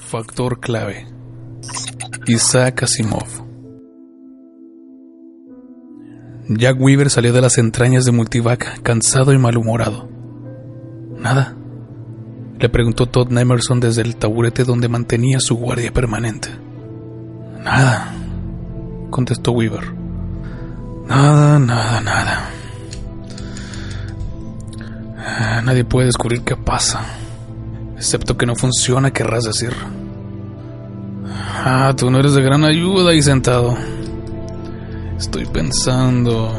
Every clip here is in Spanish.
Factor clave. Isaac Asimov. Jack Weaver salió de las entrañas de Multivac cansado y malhumorado. ¿Nada?, le preguntó Todd Nemerson desde el taburete donde mantenía su guardia permanente. Nada, contestó Weaver. Nada. Nadie puede descubrir qué pasa, excepto que no funciona, querrás decir. Tú no eres de gran ayuda ahí sentado. Estoy pensando.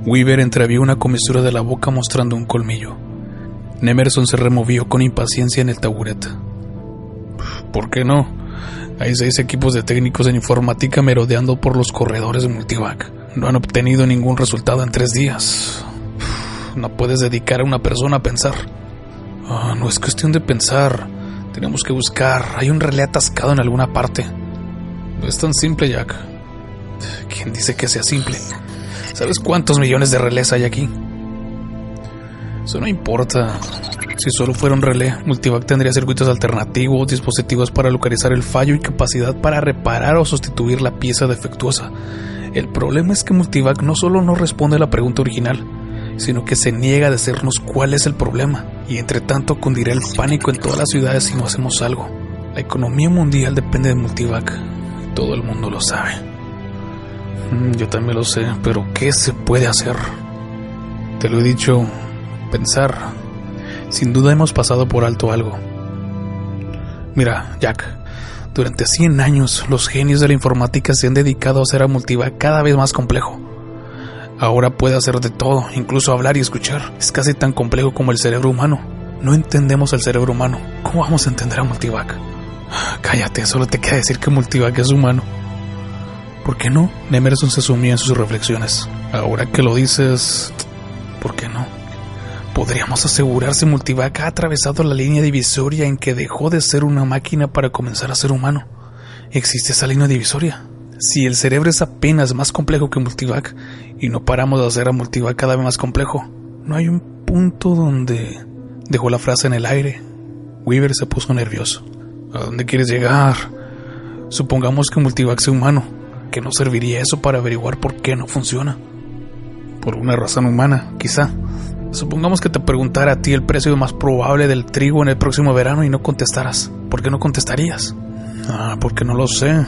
Weaver entreabrió una comisura de la boca mostrando un colmillo. Nemerson se removió con impaciencia en el taburete. ¿Por qué no? Hay 6 equipos de técnicos en informática merodeando por los corredores de Multivac. No han obtenido ningún resultado en 3 días. No puedes dedicar a una persona a pensar. No es cuestión de pensar. Tenemos que buscar. Hay un relé atascado en alguna parte. No es tan simple, Jack. ¿Quién dice que sea simple? ¿Sabes cuántos millones de relés hay aquí? Eso no importa. Si solo fuera un relé, Multivac tendría circuitos alternativos, dispositivos para localizar el fallo y capacidad para reparar o sustituir la pieza defectuosa. El problema es que Multivac no solo no responde a la pregunta original, sino que se niega a decirnos cuál es el problema, y entre tanto cundirá el pánico en todas las ciudades si no hacemos algo. La economía mundial depende de Multivac, y todo el mundo lo sabe. Yo también lo sé, pero ¿qué se puede hacer? Te lo he dicho, pensar. Sin duda hemos pasado por alto algo. Mira, Jack, durante 100 años los genios de la informática se han dedicado a hacer a Multivac cada vez más complejo. Ahora puede hacer de todo, incluso hablar y escuchar. Es casi tan complejo como el cerebro humano. No entendemos el cerebro humano. ¿Cómo vamos a entender a Multivac? Cállate, solo te queda decir que Multivac es humano. ¿Por qué no? Nemerson se sumía en sus reflexiones. Ahora que lo dices, ¿por qué no? Podríamos asegurar si Multivac ha atravesado la línea divisoria en que dejó de ser una máquina para comenzar a ser humano. ¿Existe esa línea divisoria? Si el cerebro es apenas más complejo que Multivac y no paramos de hacer a Multivac cada vez más complejo, ¿no hay un punto donde...? Dejó la frase en el aire. Weaver se puso nervioso. ¿A dónde quieres llegar? Supongamos que Multivac sea humano. ¿Que no serviría eso para averiguar por qué no funciona? Por una razón humana, quizá. Supongamos que te preguntara a ti el precio más probable del trigo en el próximo verano y no contestaras. ¿Por qué no contestarías? Porque no lo sé.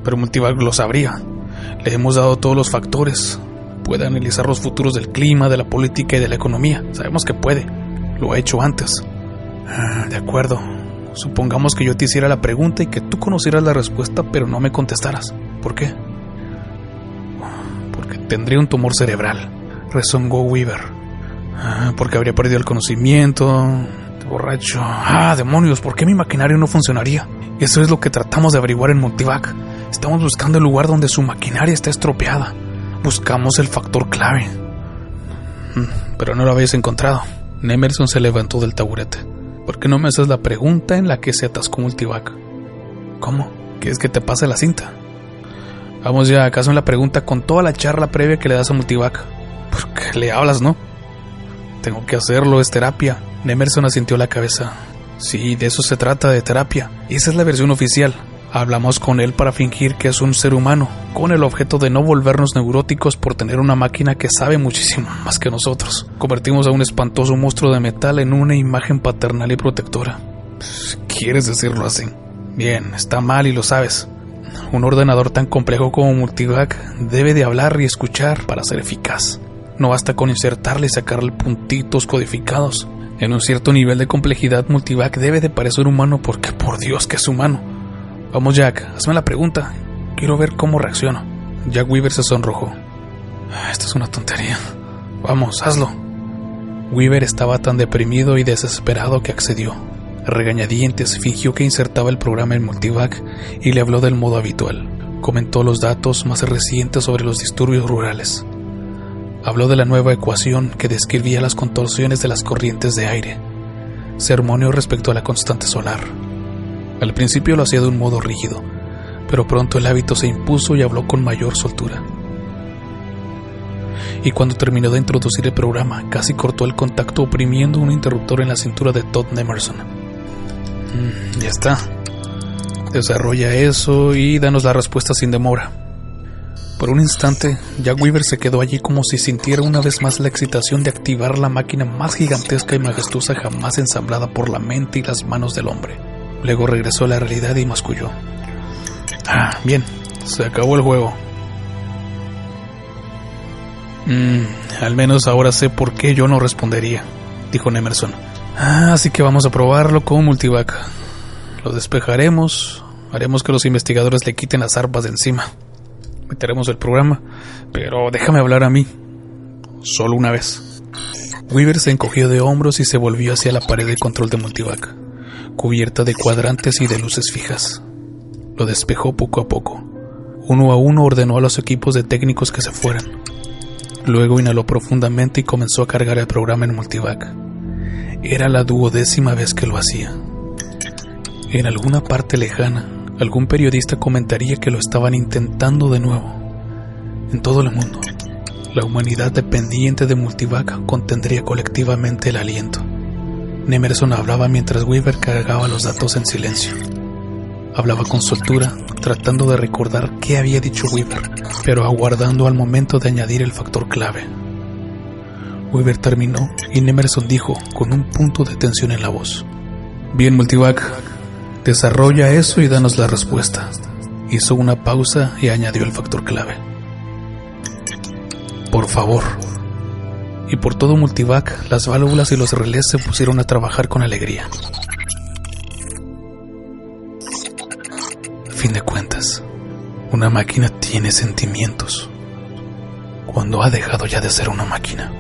Pero Multivac lo sabría. Le hemos dado todos los factores. Puede analizar los futuros del clima, de la política y de la economía. Sabemos que puede. Lo ha hecho antes. De acuerdo. Supongamos que yo te hiciera la pregunta y que tú conocieras la respuesta, pero no me contestaras. ¿Por qué? Porque tendría un tumor cerebral, rezongó Weaver. Porque habría perdido el conocimiento. Borracho. Demonios, ¿por qué mi maquinario no funcionaría? Eso es lo que tratamos de averiguar en Multivac. Estamos buscando el lugar donde su maquinaria está estropeada. Buscamos el factor clave. Pero no lo habéis encontrado. Nemerson se levantó del taburete. ¿Por qué no me haces la pregunta en la que se atascó Multivac? ¿Cómo? ¿Quieres que te pase la cinta? Vamos ya, acaso en la pregunta con toda la charla previa que le das a Multivac. ¿Por qué le hablas, no? Tengo que hacerlo, es terapia. Nemerson asintió la cabeza. Sí, de eso se trata, de terapia. Esa es la versión oficial. Hablamos con él para fingir que es un ser humano, con el objeto de no volvernos neuróticos por tener una máquina que sabe muchísimo más que nosotros. Convertimos a un espantoso monstruo de metal en una imagen paternal y protectora. ¿Quieres decirlo así? Bien, está mal y lo sabes. Un ordenador tan complejo como Multivac debe de hablar y escuchar para ser eficaz. No basta con insertarle y sacarle puntitos codificados. En un cierto nivel de complejidad, Multivac debe de parecer humano porque por Dios que es humano. Vamos, Jack, hazme la pregunta. Quiero ver cómo reacciono. Jack Weaver se sonrojó. Esto es una tontería. Vamos, hazlo. Weaver estaba tan deprimido y desesperado que accedió. A regañadientes fingió que insertaba el programa en Multivac y le habló del modo habitual. Comentó los datos más recientes sobre los disturbios rurales. Habló de la nueva ecuación que describía las contorsiones de las corrientes de aire. Sermoneó respecto a la constante solar. Al principio lo hacía de un modo rígido, pero pronto el hábito se impuso y habló con mayor soltura. y cuando terminó de introducir el programa, casi cortó el contacto oprimiendo un interruptor en la cintura de Todd Nemerson. Ya está. Desarrolla eso y danos la respuesta sin demora. Por un instante, Jack Weaver se quedó allí como si sintiera una vez más la excitación de activar la máquina más gigantesca y majestuosa jamás ensamblada por la mente y las manos del hombre. Luego regresó a la realidad y masculló. Bien, se acabó el juego. Al menos ahora sé por qué yo no respondería, dijo Nemerson. Así que vamos a probarlo con Multivac. Lo despejaremos, haremos que los investigadores le quiten las arpas de encima. Meteremos el programa, pero déjame hablar a mí. Solo una vez. Weaver se encogió de hombros y se volvió hacia la pared de control de Multivac, cubierta de cuadrantes y de luces fijas. Lo despejó poco a poco. Uno a uno ordenó a los equipos de técnicos que se fueran. Luego inhaló profundamente y comenzó a cargar el programa en Multivac. Era la 12ª vez que lo hacía. En alguna parte lejana, algún periodista comentaría que lo estaban intentando de nuevo. En todo el mundo, la humanidad dependiente de Multivac contendría colectivamente el aliento. Nemerson hablaba mientras Weaver cargaba los datos en silencio. Hablaba con soltura, tratando de recordar qué había dicho Weaver, pero aguardando al momento de añadir el factor clave. Weaver terminó y Nemerson dijo con un punto de tensión en la voz: Bien, Multivac, desarrolla eso y danos la respuesta. Hizo una pausa y añadió el factor clave. Por favor. Y por todo Multivac, las válvulas y los relés se pusieron a trabajar con alegría. A fin de cuentas, una máquina tiene sentimientos cuando ha dejado ya de ser una máquina.